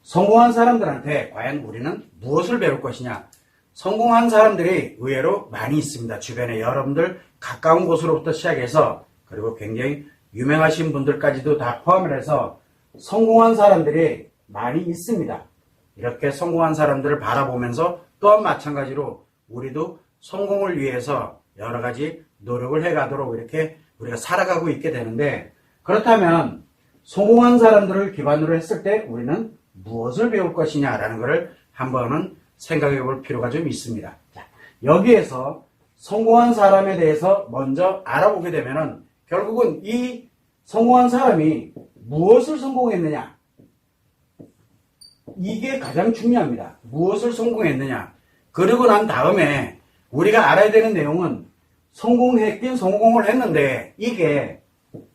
성공한 사람들한테 과연 우리는 무엇을 배울 것이냐? 성공한 사람들이 의외로 많이 있습니다. 주변에 여러분들 가까운 곳으로부터 시작해서 그리고 굉장히 유명하신 분들까지도 다 포함을 해서 성공한 사람들이 많이 있습니다. 이렇게 성공한 사람들을 바라보면서 또한 마찬가지로 우리도 성공을 위해서 여러 가지 노력을 해가도록 이렇게 우리가 살아가고 있게 되는데, 그렇다면 성공한 사람들을 기반으로 했을 때 우리는 무엇을 배울 것이냐라는 것을 한번은 생각해 볼 필요가 좀 있습니다. 자, 여기에서 성공한 사람에 대해서 먼저 알아보게 되면은 결국은 이 성공한 사람이 무엇을 성공했느냐, 이게 가장 중요합니다. 무엇을 성공했느냐. 그러고 난 다음에 우리가 알아야 되는 내용은 성공했긴 성공을 했는데 이게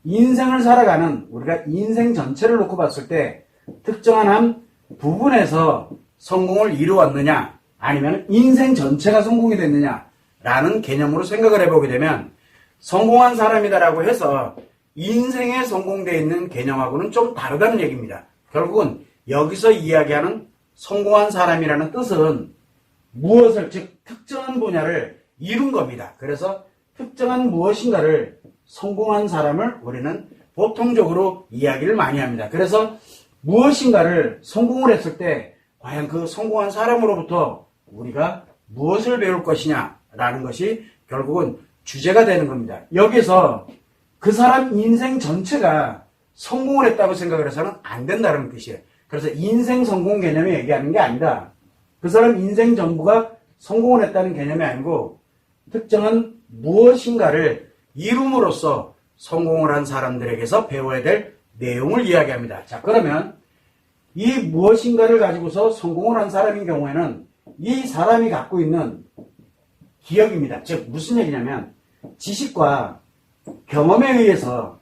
인생을 살아가는 우리가 인생 전체를 놓고 봤을 때 특정한 한 부분에서 성공을 이루었느냐 아니면 인생 전체가 성공이 됐느냐 라는 개념으로 생각을 해보게 되면 성공한 사람이다라고 해서 인생에 성공되어 있는 개념하고는 좀 다르다는 얘기입니다. 결국은 여기서 이야기하는 성공한 사람이라는 뜻은 무엇을, 즉 특정한 분야를 이룬 겁니다. 그래서 특정한 무엇인가를 성공한 사람을 우리는 보통적으로 이야기를 많이 합니다. 그래서 무엇인가를 성공을 했을 때 과연 그 성공한 사람으로부터 우리가 무엇을 배울 것이냐라는 것이 결국은 주제가 되는 겁니다. 여기서 그 사람 인생 전체가 성공을 했다고 생각을 해서는 안 된다는 뜻이에요. 그래서 인생 성공 개념이 얘기하는 게 아니라 그 사람 인생 전부가 성공을 했다는 개념이 아니고 특정한 무엇인가를 이룸으로써 성공을 한 사람들에게서 배워야 될 내용을 이야기합니다. 자, 그러면 이 무엇인가를 가지고서 성공을 한 사람인 경우에는 이 사람이 갖고 있는 기억입니다. 즉 무슨 얘기냐면 지식과 경험에 의해서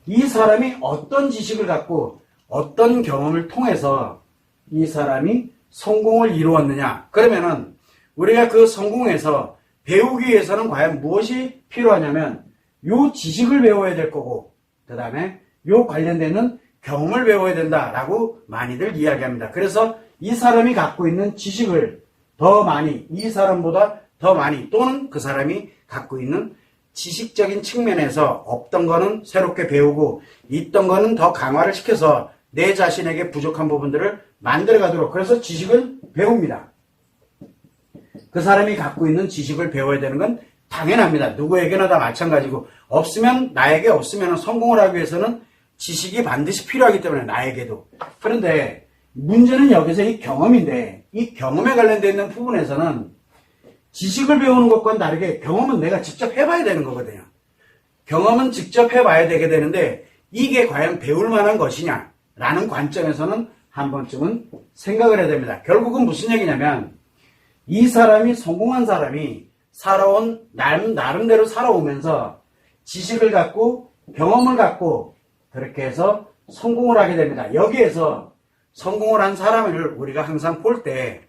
이 사람이 어떤 지식을 갖고 어떤 경험을 통해서 이 사람이 성공을 이루었느냐. 그러면은 우리가 그 성공에서 배우기 위해서는 과연 무엇이 필요하냐면 요 지식을 배워야 될 거고 그 다음에 요 관련되는 경험을 배워야 된다라고 많이들 이야기합니다. 그래서 이 사람이 갖고 있는 지식을 더 많이, 이 사람보다 더 많이 또는 그 사람이 갖고 있는 지식적인 측면에서 없던 거는 새롭게 배우고 있던 거는 더 강화를 시켜서 내 자신에게 부족한 부분들을 만들어가도록, 그래서 지식을 배웁니다. 그 사람이 갖고 있는 지식을 배워야 되는 건 당연합니다. 누구에게나 다 마찬가지고 없으면 나에게 없으면 성공을 하기 위해서는 지식이 반드시 필요하기 때문에 나에게도. 그런데 문제는 여기서 이 경험인데 이 경험에 관련되어 있는 부분에서는 지식을 배우는 것과는 다르게 경험은 내가 직접 해봐야 되는 거거든요. 경험은 직접 해봐야 되게 되는데 이게 과연 배울 만한 것이냐 라는 관점에서는 한 번쯤은 생각을 해야 됩니다. 결국은 무슨 얘기냐면 이 사람이 성공한 사람이 살아온 나름대로 살아오면서 지식을 갖고 경험을 갖고 그렇게 해서 성공을 하게 됩니다. 여기에서 성공을 한 사람을 우리가 항상 볼 때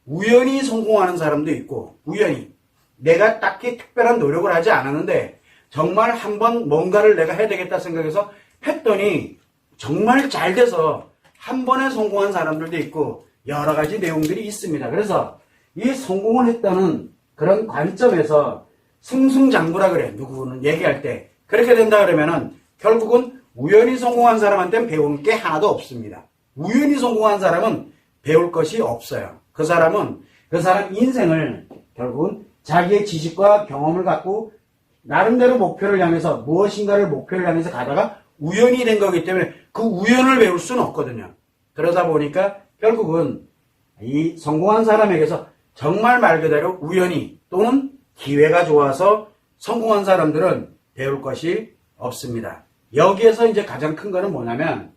우연히 성공하는 사람도 있고 우연히 내가 딱히 특별한 노력을 하지 않았는데 정말 한번 뭔가를 내가 해야 되겠다 생각해서 했더니 정말 잘 돼서 한 번에 성공한 사람들도 있고 여러 가지 내용들이 있습니다. 그래서 이 성공을 했다는 그런 관점에서 승승장구라 그래. 누구는 얘기할 때 그렇게 된다 그러면은 결국은 우연히 성공한 사람한테는 배울 게 하나도 없습니다. 우연히 성공한 사람은 배울 것이 없어요. 그 사람은 그 사람 인생을 결국은 자기의 지식과 경험을 갖고 나름대로 목표를 향해서 무엇인가를 목표를 향해서 가다가 우연이 된 거기 때문에 그 우연을 배울 수는 없거든요. 그러다 보니까 결국은 이 성공한 사람에게서 정말 말 그대로 우연히 또는 기회가 좋아서 성공한 사람들은 배울 것이 없습니다. 여기에서 이제 가장 큰 거는 뭐냐면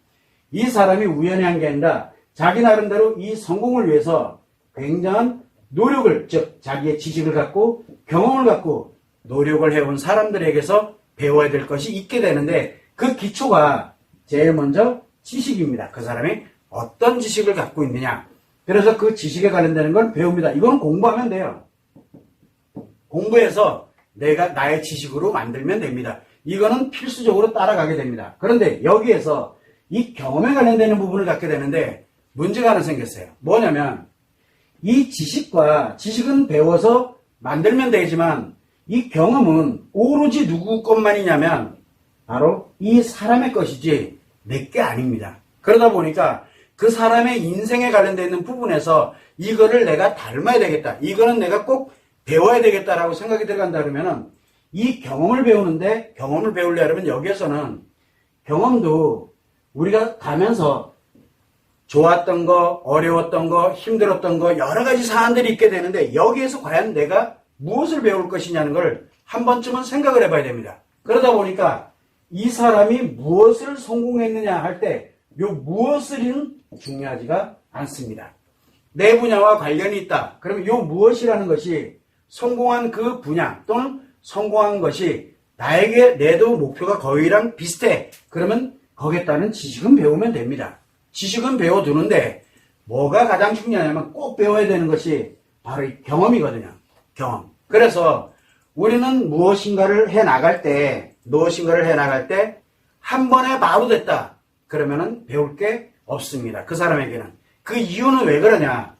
이 사람이 우연히 한 게 아니라 자기 나름대로 이 성공을 위해서 굉장한 노력을, 즉 자기의 지식을 갖고 경험을 갖고 노력을 해온 사람들에게서 배워야 될 것이 있게 되는데 그 기초가 제일 먼저 지식입니다. 그 사람이 어떤 지식을 갖고 있느냐. 그래서 그 지식에 관련되는 걸 배웁니다. 이거는 공부하면 돼요. 공부해서 내가 나의 지식으로 만들면 됩니다. 이거는 필수적으로 따라가게 됩니다. 그런데 여기에서 이 경험에 관련되는 부분을 갖게 되는데 문제가 하나 생겼어요. 뭐냐면 이 지식은 배워서 만들면 되지만 이 경험은 오로지 누구 것만이냐면 바로 이 사람의 것이지 내 게 아닙니다. 그러다 보니까 그 사람의 인생에 관련되어 있는 부분에서 이거를 내가 닮아야 되겠다. 이거는 내가 꼭 배워야 되겠다라고 생각이 들어간다 그러면은 이 경험을 배우는데 경험을 배우려면 여기에서는 경험도 우리가 가면서 좋았던 거, 어려웠던 거, 힘들었던 거 여러 가지 사안들이 있게 되는데 여기에서 과연 내가 무엇을 배울 것이냐는 걸 한 번쯤은 생각을 해봐야 됩니다. 그러다 보니까 이 사람이 무엇을 성공했느냐 할 때 요 무엇을은 중요하지가 않습니다. 내 분야와 관련이 있다. 그러면 요 무엇이라는 것이 성공한 그 분야 또는 성공한 것이 나에게 내도 목표가 거의랑 비슷해. 그러면 거기에 따른 지식은 배우면 됩니다. 지식은 배워두는데 뭐가 가장 중요하냐면 꼭 배워야 되는 것이 바로 이 경험이거든요. 경험. 그래서 우리는 무엇인가를 해나갈 때 한 번에 바로 됐다. 그러면은 배울 게 없습니다. 그 사람에게는. 그 이유는 왜 그러냐.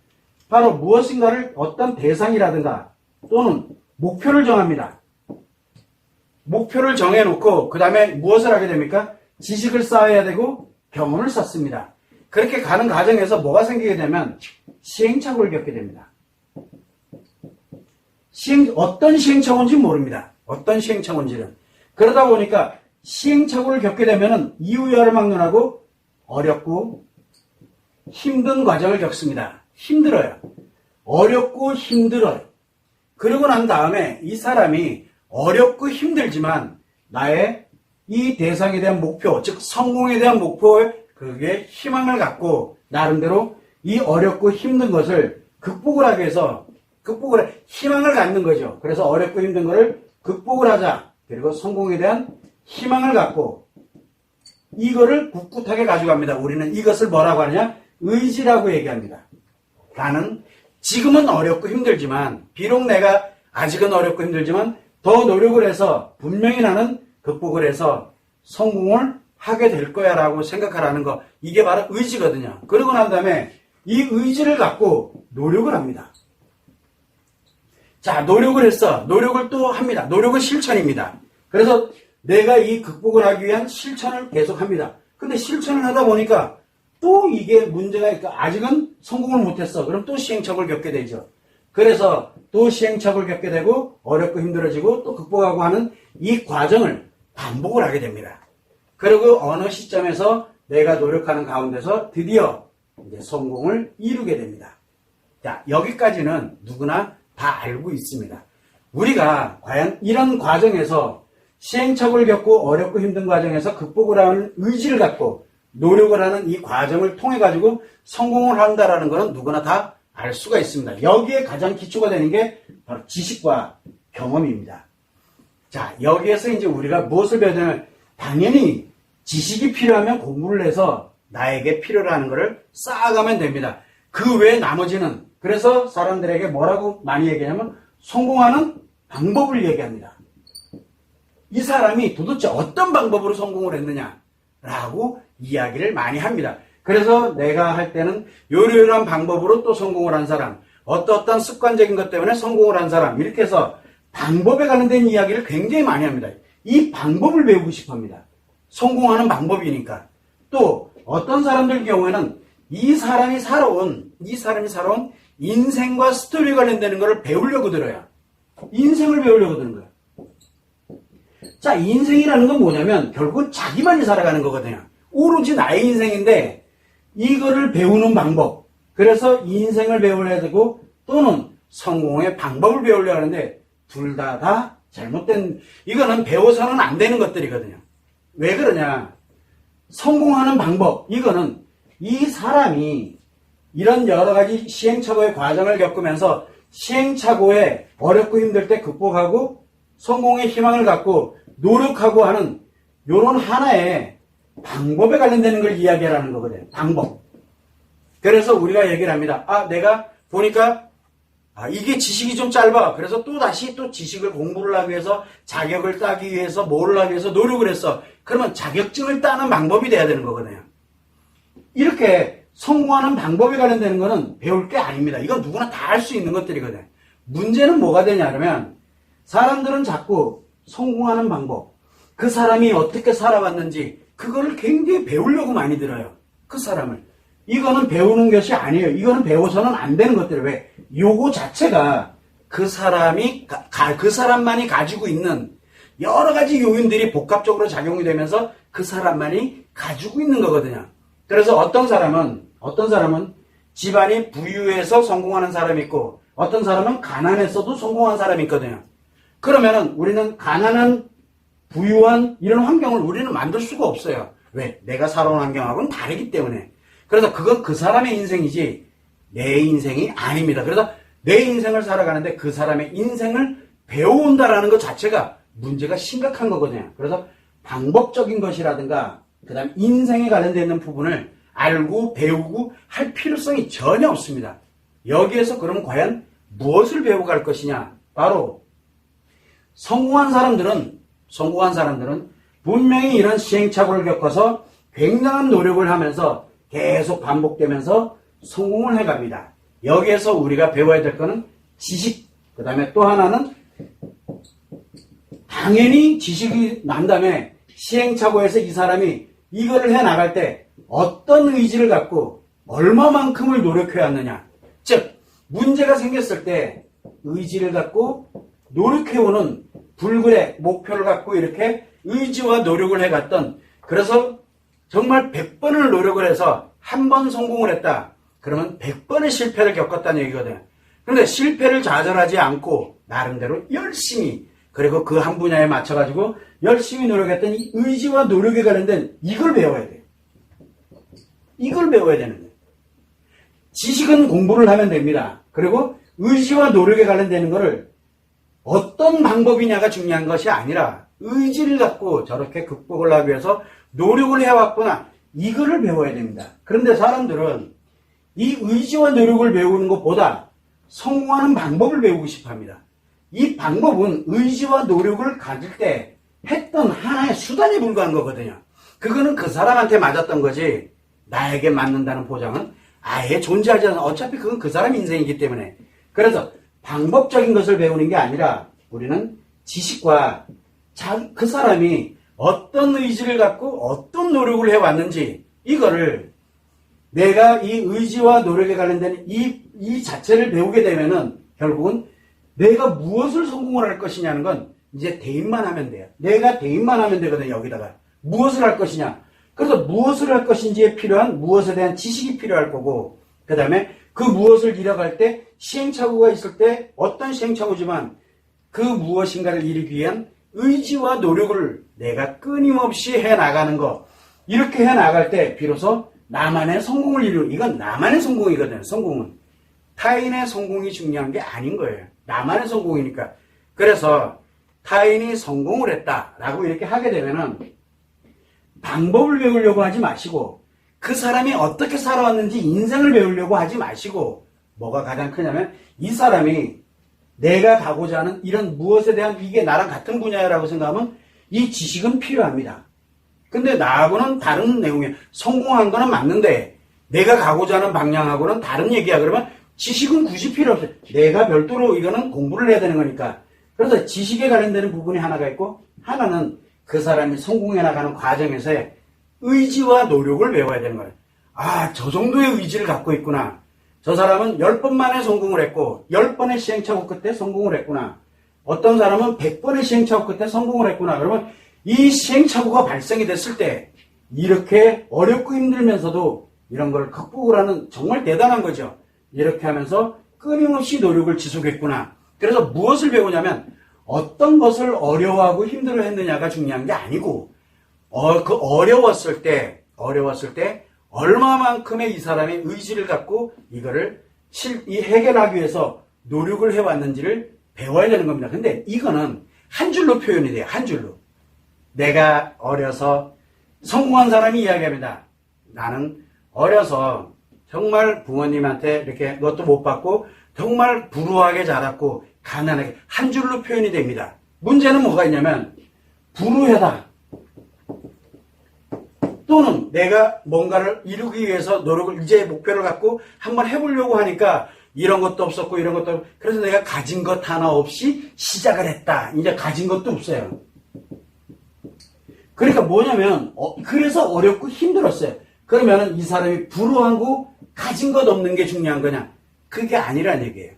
바로 무엇인가를 어떤 대상이라든가 또는 목표를 정합니다. 목표를 정해놓고 그 다음에 무엇을 하게 됩니까? 지식을 쌓아야 되고 경험을 쌓습니다. 그렇게 가는 과정에서 뭐가 생기게 되면 시행착오를 겪게 됩니다. 어떤 시행착오인지 모릅니다. 어떤 시행착오인지는. 그러다 보니까 시행착오를 겪게 되면 이유야말막론하고 어렵고 힘든 과정을 겪습니다. 힘들어요. 어렵고 힘들어요. 그러고 난 다음에 이 사람이 어렵고 힘들지만 나의 이 대상에 대한 목표, 즉 성공에 대한 목표에 그게 희망을 갖고 나름대로 이 어렵고 힘든 것을 극복을 하기 위해서 희망을 갖는 거죠. 그래서 어렵고 힘든 것을 극복을 하자. 그리고 성공에 대한 희망을 갖고 이거를 꿋꿋하게 가져갑니다. 우리는 이것을 뭐라고 하느냐? 의지라고 얘기합니다. 나는 지금은 어렵고 힘들지만 비록 내가 아직은 어렵고 힘들지만 더 노력을 해서 분명히 나는 극복을 해서 성공을 하게 될 거야 라고 생각하라는 거. 이게 바로 의지거든요. 그러고 난 다음에 이 의지를 갖고 노력을 합니다. 자, 노력을 했어. 노력을 또 합니다. 노력은 실천입니다. 그래서 내가 이 극복을 하기 위한 실천을 계속 합니다. 근데 실천을 하다 보니까 또 이게 문제가 있고 아직은 성공을 못했어. 그럼 또 시행착오를 겪게 되죠. 그래서 또 시행착오를 겪게 되고 어렵고 힘들어지고 또 극복하고 하는 이 과정을 반복을 하게 됩니다. 그리고 어느 시점에서 내가 노력하는 가운데서 드디어 이제 성공을 이루게 됩니다. 자, 여기까지는 누구나 다 알고 있습니다. 우리가 과연 이런 과정에서 시행착오를 겪고 어렵고 힘든 과정에서 극복을 하는 의지를 갖고 노력을 하는 이 과정을 통해 가지고 성공을 한다라는 것은 누구나 다 알 수가 있습니다. 여기에 가장 기초가 되는 게 바로 지식과 경험입니다. 자, 여기에서 이제 우리가 무엇을 배워야 되냐면 당연히 지식이 필요하면 공부를 해서 나에게 필요로 하는 것을 쌓아가면 됩니다. 그 외에 나머지는 그래서 사람들에게 뭐라고 많이 얘기하냐면 성공하는 방법을 얘기합니다. 이 사람이 도대체 어떤 방법으로 성공을 했느냐라고 이야기를 많이 합니다. 그래서 내가 할 때는 요러요러한 방법으로 또 성공을 한 사람, 어떠한 습관적인 것 때문에 성공을 한 사람, 이렇게 해서 방법에 관련된 이야기를 굉장히 많이 합니다. 이 방법을 배우고 싶어 합니다. 성공하는 방법이니까. 또 어떤 사람들 경우에는 이 사람이 살아온 인생과 스토리 관련되는 것을 배우려고 들어요. 인생을 배우려고 드는 거예요. 자, 인생이라는 건 뭐냐면 결국은 자기만이 살아가는 거거든요. 오로지 나의 인생인데 이거를 배우는 방법. 그래서 인생을 배우려야 되고 또는 성공의 방법을 배우려고 하는데 둘 다 잘못된, 이거는 배워서는 안 되는 것들이거든요. 왜 그러냐? 성공하는 방법, 이거는 이 사람이 이런 여러 가지 시행착오의 과정을 겪으면서 시행착오에 어렵고 힘들 때 극복하고 성공의 희망을 갖고 노력하고 하는 이런 하나의 방법에 관련되는 걸 이야기하라는 거거든요. 방법. 그래서 우리가 얘기를 합니다. 내가 보니까 이게 지식이 좀 짧아. 그래서 또 다시 또 지식을 공부를 하기 위해서 자격을 따기 위해서 뭐를 하기 위해서 노력을 했어. 그러면 자격증을 따는 방법이 돼야 되는 거거든요. 이렇게 성공하는 방법에 관련되는 거는 배울 게 아닙니다. 이건 누구나 다 할 수 있는 것들이거든. 문제는 뭐가 되냐면 사람들은 자꾸 성공하는 방법, 그 사람이 어떻게 살아왔는지 그거를 굉장히 배우려고 많이 들어요. 그 사람을. 이거는 배우는 것이 아니에요. 이거는 배워서는 안 되는 것들이에요. 왜? 요거 자체가 그 사람만이 가지고 있는 여러 가지 요인들이 복합적으로 작용이 되면서 그 사람만이 가지고 있는 거거든요. 그래서 어떤 사람은 집안이 부유해서 성공하는 사람이 있고 어떤 사람은 가난했어도 성공한 사람이 있거든요. 그러면은 우리는 가난한 부유한 이런 환경을 우리는 만들 수가 없어요. 왜? 내가 살아온 환경하고는 다르기 때문에. 그래서 그건 그 사람의 인생이지 내 인생이 아닙니다. 그래서 내 인생을 살아가는데 그 사람의 인생을 배워온다라는 것 자체가 문제가 심각한 거거든요. 그래서 방법적인 것이라든가 그 다음 인생에 관련되어 있는 부분을 알고 배우고 할 필요성이 전혀 없습니다. 여기에서 그럼 과연 무엇을 배우고 갈 것이냐? 바로 성공한 사람들은 분명히 이런 시행착오를 겪어서 굉장한 노력을 하면서 계속 반복되면서 성공을 해갑니다. 여기에서 우리가 배워야 될 거는 지식, 그 다음에 또 하나는 당연히 지식이 난 다음에 시행착오에서 이 사람이 이거를 해나갈 때 어떤 의지를 갖고 얼마만큼을 노력해왔느냐. 즉 문제가 생겼을 때 의지를 갖고 노력해오는 불굴의 목표를 갖고 이렇게 의지와 노력을 해갔던, 그래서 정말 100번을 노력을 해서 한 번 성공을 했다. 그러면 100번의 실패를 겪었다는 얘기거든요. 그런데 실패를 좌절하지 않고 나름대로 열심히, 그리고 그 한 분야에 맞춰가지고 열심히 노력했던 이 의지와 노력에 관련된 이걸 배워야 돼요. 이걸 배워야 되는 거예요. 지식은 공부를 하면 됩니다. 그리고 의지와 노력에 관련되는 거를 어떤 방법이냐가 중요한 것이 아니라 의지를 갖고 저렇게 극복을 하기 위해서 노력을 해왔구나. 이거를 배워야 됩니다. 그런데 사람들은 이 의지와 노력을 배우는 것보다 성공하는 방법을 배우고 싶어 합니다. 이 방법은 의지와 노력을 가질 때 했던 하나의 수단에 불과한 거거든요. 그거는 그 사람한테 맞았던 거지 나에게 맞는다는 보장은 아예 존재하지 않아. 어차피 그건 그 사람 인생이기 때문에. 그래서 방법적인 것을 배우는 게 아니라 우리는 지식과 그 사람이 어떤 의지를 갖고 어떤 노력을 해왔는지 이거를 내가 이 의지와 노력에 관련된 이 자체를 배우게 되면은 결국은 내가 무엇을 성공을 할 것이냐는 건 이제 대입만 하면 돼요. 내가 대입만 하면 되거든요. 여기다가 무엇을 할 것이냐. 그래서 무엇을 할 것인지에 필요한 무엇에 대한 지식이 필요할 거고, 그 다음에 그 무엇을 이뤄갈 때 시행착오가 있을 때 어떤 시행착오지만 그 무엇인가를 이루기 위한 의지와 노력을 내가 끊임없이 해나가는 거, 이렇게 해나갈 때 비로소 나만의 성공을 이루는, 이건 나만의 성공이거든요. 성공은 타인의 성공이 중요한 게 아닌 거예요. 나만의 성공이니까. 그래서 타인이 성공을 했다라고 이렇게 하게 되면은 방법을 배우려고 하지 마시고 그 사람이 어떻게 살아왔는지 인생을 배우려고 하지 마시고, 뭐가 가장 크냐면 이 사람이 내가 가고자 하는 이런 무엇에 대한 이게 나랑 같은 분야라고 생각하면 이 지식은 필요합니다. 근데 나하고는 다른 내용이에요. 성공한 거는 맞는데 내가 가고자 하는 방향하고는 다른 얘기야. 그러면 지식은 굳이 필요 없어요. 내가 별도로 이거는 공부를 해야 되는 거니까. 그래서 지식에 관련되는 부분이 하나가 있고, 하나는 그 사람이 성공해 나가는 과정에서의 의지와 노력을 배워야 되는 거예요. 아, 저 정도의 의지를 갖고 있구나. 저 사람은 10번 만에 성공을 했고 10번의 시행착오 끝에 성공을 했구나. 어떤 사람은 100번의 시행착오 끝에 성공을 했구나. 그러면 이 시행착오가 발생이 됐을 때 이렇게 어렵고 힘들면서도 이런 걸 극복을 하는 정말 대단한 거죠. 이렇게 하면서 끊임없이 노력을 지속했구나. 그래서 무엇을 배우냐면 어떤 것을 어려워하고 힘들어했느냐가 중요한 게 아니고 그 어려웠을 때 얼마만큼의 이 사람의 의지를 갖고 이거를 해결하기 위해서 노력을 해왔는지를 배워야 되는 겁니다. 근데 이거는 한 줄로 표현이 돼요. 한 줄로. 내가 어려서 성공한 사람이 이야기합니다. 나는 어려서 정말 부모님한테 이렇게 것도 못 받고 정말 불우하게 자랐고 가난하게, 한 줄로 표현이 됩니다. 문제는 뭐가 있냐면 불우하다. 또는 내가 뭔가를 이루기 위해서 노력을, 이제 목표를 갖고 한번 해보려고 하니까 이런 것도 없었고 이런 것도 없고, 그래서 내가 가진 것 하나 없이 시작을 했다. 이제 가진 것도 없어요. 그러니까 뭐냐면 그래서 어렵고 힘들었어요. 그러면 이 사람이 불우하고 가진 것 없는 게 중요한 거냐? 그게 아니란 얘기예요.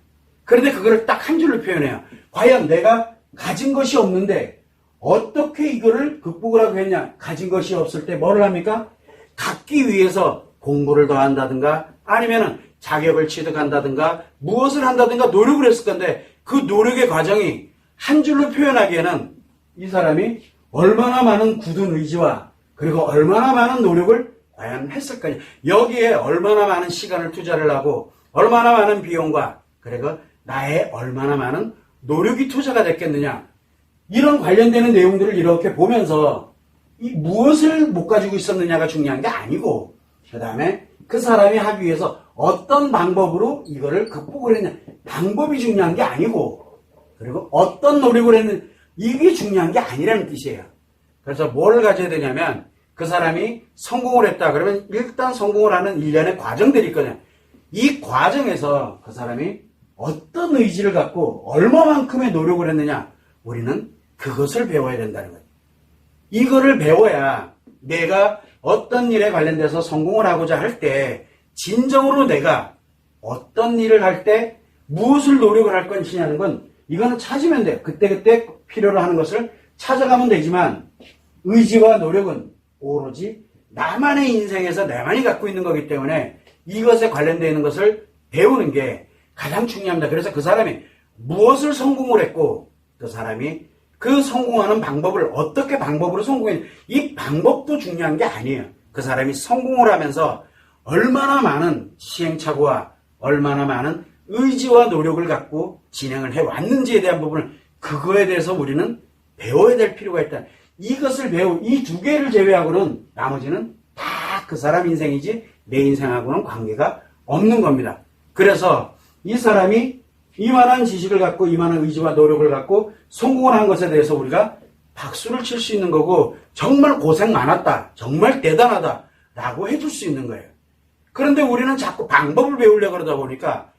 그런데 그거를 딱 한 줄로 표현해요. 과연 내가 가진 것이 없는데 어떻게 이거를 극복을 하고 했냐? 가진 것이 없을 때 뭐를 합니까? 갖기 위해서 공부를 더 한다든가 아니면은 자격을 취득한다든가 무엇을 한다든가 노력을 했을 건데 그 노력의 과정이 한 줄로 표현하기에는 이 사람이 얼마나 많은 굳은 의지와 그리고 얼마나 많은 노력을 과연 했을까요? 여기에 얼마나 많은 시간을 투자를 하고 얼마나 많은 비용과 그리고 나의 얼마나 많은 노력이 투자가 됐겠느냐, 이런 관련되는 내용들을 이렇게 보면서 이 무엇을 못 가지고 있었느냐가 중요한 게 아니고 그 다음에 그 사람이 하기 위해서 어떤 방법으로 이거를 극복을 했냐, 방법이 중요한 게 아니고 그리고 어떤 노력을 했느냐, 이게 중요한 게 아니라는 뜻이에요. 그래서 뭘 가져야 되냐면 그 사람이 성공을 했다 그러면 일단 성공을 하는 일련의 과정들이 있거든요. 이 과정에서 그 사람이 어떤 의지를 갖고 얼마만큼의 노력을 했느냐, 우리는 그것을 배워야 된다는 거예요. 이거를 배워야 내가 어떤 일에 관련돼서 성공을 하고자 할 때 진정으로 내가 어떤 일을 할 때 무엇을 노력을 할 것이냐는 건 이거는 찾으면 돼요. 그때그때 필요로 하는 것을 찾아가면 되지만 의지와 노력은 오로지 나만의 인생에서 나만이 갖고 있는 거기 때문에 이것에 관련되어 있는 것을 배우는 게 가장 중요합니다. 그래서 그 사람이 무엇을 성공을 했고 그 사람이 그 성공하는 방법을 어떻게 방법으로 성공했냐, 이 방법도 중요한 게 아니에요. 그 사람이 성공을 하면서 얼마나 많은 시행착오와 얼마나 많은 의지와 노력을 갖고 진행을 해왔는지에 대한 부분을, 그거에 대해서 우리는 배워야 될 필요가 있다. 이것을 이 두 개를 제외하고는 나머지는 다 그 사람 인생이지 내 인생하고는 관계가 없는 겁니다. 그래서 이 사람이 이만한 지식을 갖고 이만한 의지와 노력을 갖고 성공을 한 것에 대해서 우리가 박수를 칠 수 있는 거고 정말 고생 많았다, 정말 대단하다 라고 해줄 수 있는 거예요. 그런데 우리는 자꾸 방법을 배우려고 그러다 보니까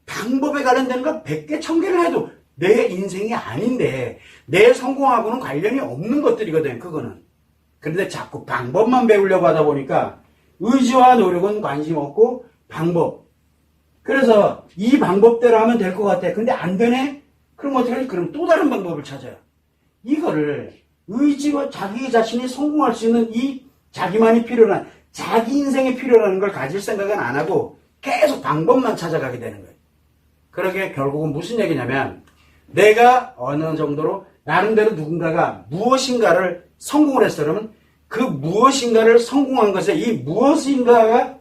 방법에 관련된 걸 100개, 1000개를 해도 내 인생이 아닌데 내 성공하고는 관련이 없는 것들이거든, 그거는. 그런데 자꾸 방법만 배우려고 하다 보니까 의지와 노력은 관심 없고 방법. 그래서 이 방법대로 하면 될 것 같아. 근데 안 되네? 그럼 어떻게 하지? 그럼 또 다른 방법을 찾아요. 이거를 의지와 자기 자신이 성공할 수 있는 이 자기만이 필요한, 자기 인생에 필요한 걸 가질 생각은 안 하고 계속 방법만 찾아가게 되는 거예요. 그러게 결국은 무슨 얘기냐면 내가 어느 정도로 나름대로 누군가가 무엇인가를 성공을 했어. 그러면 그 무엇인가를 성공한 것에 이 무엇인가가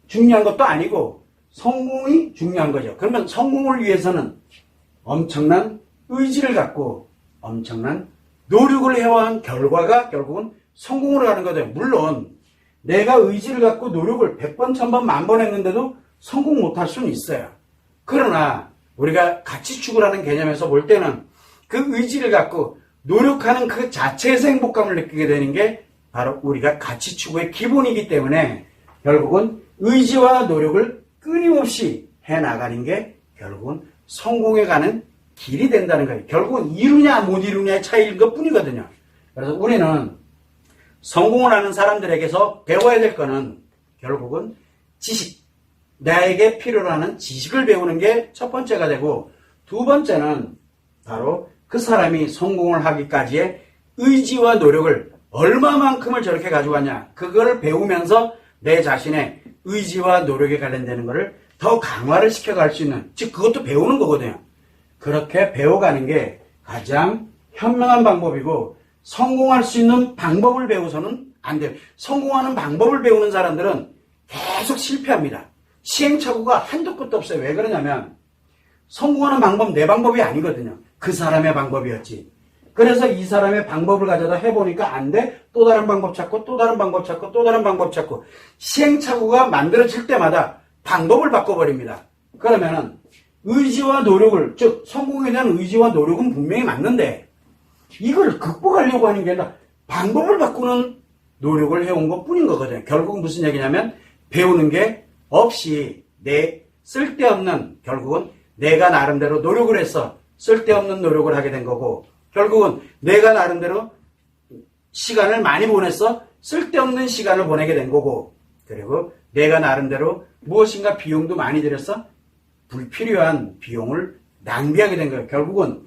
중요한 것도 아니고 성공이 중요한 거죠. 그러면 성공을 위해서는 엄청난 의지를 갖고 엄청난 노력을 해온 결과가 결국은 성공을 하는 거죠. 물론 내가 의지를 갖고 노력을 100번, 1000번, 10,000번 했는데도 성공 못할 수는 있어요. 그러나 우리가 가치축을 하는 개념에서 볼 때는 그 의지를 갖고 노력하는 그 자체에서 행복감을 느끼게 되는 게 바로 우리가 가치축의 기본이기 때문에 결국은 의지와 노력을 끊임없이 해나가는 게 결국은 성공에 가는 길이 된다는 거예요. 결국은 이루냐 못 이루냐의 차이인 것 뿐이거든요. 그래서 우리는 성공을 하는 사람들에게서 배워야 될 거는 결국은 지식, 나에게 필요로 하는 지식을 배우는 게 첫 번째가 되고, 두 번째는 바로 그 사람이 성공을 하기까지의 의지와 노력을 얼마만큼을 저렇게 가져왔냐, 그거를 배우면서 내 자신의 의지와 노력에 관련되는 것을 더 강화를 시켜갈 수 있는, 즉 그것도 배우는 거거든요. 그렇게 배워가는 게 가장 현명한 방법이고, 성공할 수 있는 방법을 배워서는 안 돼요. 성공하는 방법을 배우는 사람들은 계속 실패합니다. 시행착오가 한도 끝도 없어요. 왜 그러냐면 성공하는 방법 내 방법이 아니거든요. 그 사람의 방법이었지. 그래서 이 사람의 방법을 가져다 해보니까 안 돼. 또 다른 방법 찾고 또 다른 방법 찾고 또 다른 방법 찾고, 시행착오가 만들어질 때마다 방법을 바꿔버립니다. 그러면은 의지와 노력을, 즉 성공에 대한 의지와 노력은 분명히 맞는데 이걸 극복하려고 하는 게 아니라 방법을 바꾸는 노력을 해온 것 뿐인 거거든요. 결국 무슨 얘기냐면 배우는 게 없이 내 쓸데없는, 결국은 내가 나름대로 노력을 해서 쓸데없는 노력을 하게 된 거고, 결국은 내가 나름대로 시간을 많이 보내서 쓸데없는 시간을 보내게 된 거고, 그리고 내가 나름대로 무엇인가 비용도 많이 들여서 불필요한 비용을 낭비하게 된 거예요. 결국은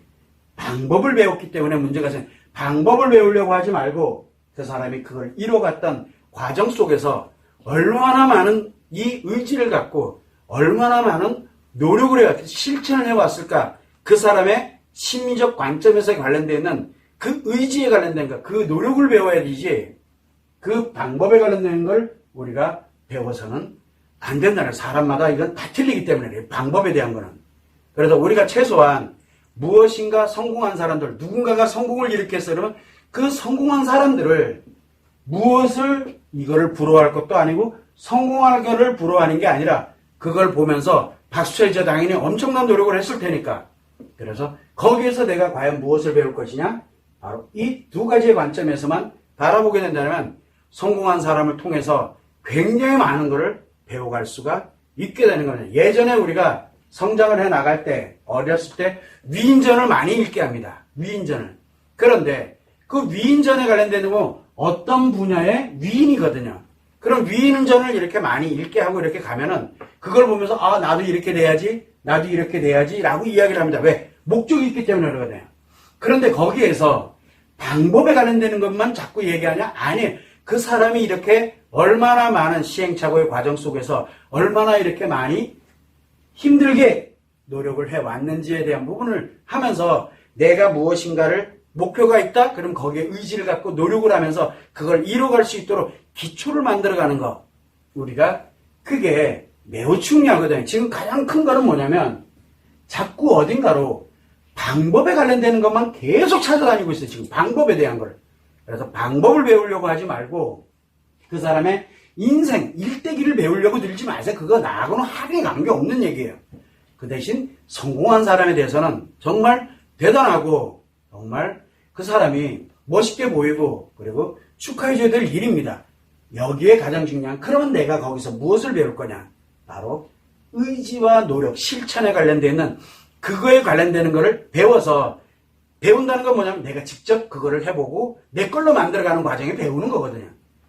방법을 배웠기 때문에 문제가 생겨요. 방법을 배우려고 하지 말고 그 사람이 그걸 이뤄갔던 과정 속에서 얼마나 많은 이 의지를 갖고 얼마나 많은 노력을 해왔을까, 실천을 해왔을까, 그 사람의 심리적 관점에서 관련되어 있는 그 의지에 관련된 것, 그 노력을 배워야 되지, 그 방법에 관련된 걸 우리가 배워서는 안 된다는, 사람마다 이건 다 틀리기 때문에 그래요. 방법에 대한 거는. 그래서 우리가 최소한 무엇인가 성공한 사람들, 누군가가 성공을 일으켰어 그러면 그 성공한 사람들을 무엇을 이거를 부러워할 것도 아니고 성공할 거를 부러워하는 게 아니라 그걸 보면서 박수쳐야죠. 당연히 엄청난 노력을 했을 테니까. 그래서 거기에서 내가 과연 무엇을 배울 것이냐? 바로 이 두 가지의 관점에서만 바라보게 된다면 성공한 사람을 통해서 굉장히 많은 것을 배워갈 수가 있게 되는 거죠. 예전에 우리가 성장을 해 나갈 때, 어렸을 때 위인전을 많이 읽게 합니다. 위인전을. 그런데 그 위인전에 관련되는 건 어떤 분야의 위인이거든요. 그럼 위인전을 이렇게 많이 읽게 하고 이렇게 가면은 그걸 보면서 아, 나도 이렇게 돼야지, 나도 이렇게 돼야지 라고 이야기를 합니다. 왜? 목적이 있기 때문에 그러거든요. 그런데 거기에서 방법에 관련되는 것만 자꾸 얘기하냐? 아니, 그 사람이 이렇게 얼마나 많은 시행착오의 과정 속에서 얼마나 이렇게 많이 힘들게 노력을 해왔는지에 대한 부분을 하면서 내가 무엇인가를 목표가 있다? 그럼 거기에 의지를 갖고 노력을 하면서 그걸 이뤄갈 수 있도록 기초를 만들어가는 거. 우리가 그게 매우 중요하거든요. 지금 가장 큰 거는 뭐냐면 자꾸 어딘가로 방법에 관련되는 것만 계속 찾아다니고 있어요. 지금 방법에 대한 걸. 그래서 방법을 배우려고 하지 말고 그 사람의 인생, 일대기를 배우려고 들지 마세요. 그거 나하고는 하등에 관계없는 얘기예요. 그 대신 성공한 사람에 대해서는 정말 대단하고 정말 그 사람이 멋있게 보이고 그리고 축하해줘야 될 일입니다. 여기에 가장 중요한, 그러면 내가 거기서 무엇을 배울 거냐? 바로 의지와 노력, 실천에 관련되어 있는 그거에 관련되는 거를 배워서, 배운다는 건 뭐냐면 내가 직접 그거를 해보고 내 걸로 만들어가는 과정에 배우는 거거든요.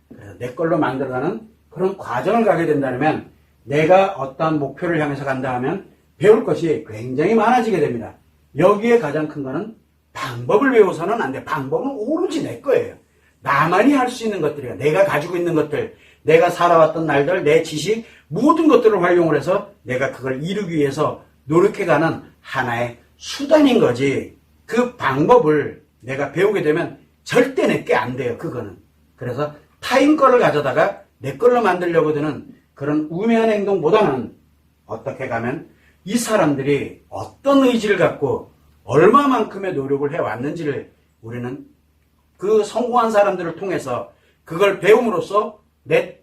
그래서 내 걸로 만들어가는 그런 과정을 가게 된다면 내가 어떤 목표를 향해서 간다 하면 배울 것이 굉장히 많아지게 됩니다. 여기에 가장 큰 거는 방법을 배워서는 안 돼. 방법은 오로지 내 거예요. 나만이 할 수 있는 것들이야. 내가 가지고 있는 것들, 내가 살아왔던 날들, 내 지식, 모든 것들을 활용을 해서 내가 그걸 이루기 위해서 노력해가는 하나의 수단인 거지. 그 방법을 내가 배우게 되면 절대 내게 안 돼요. 그거는. 그래서 타인 거를 가져다가 내 걸로 만들려고 드는 그런 우매한 행동보다는 어떻게 가면 이 사람들이 어떤 의지를 갖고 얼마만큼의 노력을 해왔는지를 우리는 그 성공한 사람들을 통해서 그걸 배움으로써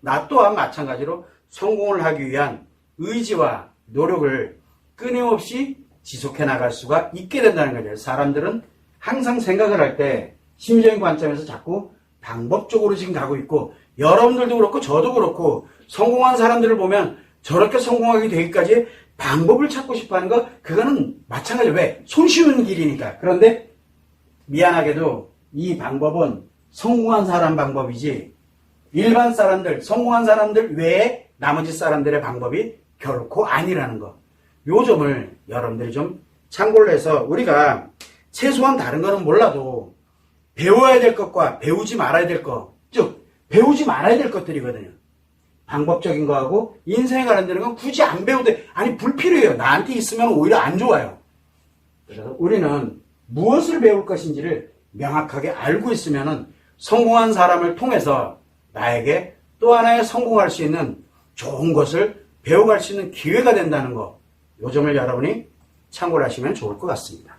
나 또한 마찬가지로 성공을 하기 위한 의지와 노력을 끊임없이 지속해 나갈 수가 있게 된다는 거죠. 사람들은 항상 생각을 할 때 심리적인 관점에서 자꾸 방법적으로 지금 가고 있고, 여러분들도 그렇고 저도 그렇고 성공한 사람들을 보면 저렇게 성공하게 되기까지 방법을 찾고 싶어하는 거, 그거는 마찬가지예요. 왜? 손쉬운 길이니까. 그런데 미안하게도 이 방법은 성공한 사람 방법이지 일반 사람들, 성공한 사람들 외에 나머지 사람들의 방법이 결코 아니라는 거. 요 점을 여러분들이 좀 참고를 해서 우리가 최소한 다른 거는 몰라도 배워야 될 것과 배우지 말아야 될 것, 즉 배우지 말아야 될 것들이거든요. 방법적인 거하고 인생에 관련되는 건 굳이 안 배워도 돼. 아니, 불필요해요. 나한테 있으면 오히려 안 좋아요. 그래서 우리는 무엇을 배울 것인지를 명확하게 알고 있으면은 성공한 사람을 통해서 나에게 또 하나의 성공할 수 있는 좋은 것을 배워갈 수 있는 기회가 된다는 거, 요 점을 여러분이 참고를 하시면 좋을 것 같습니다.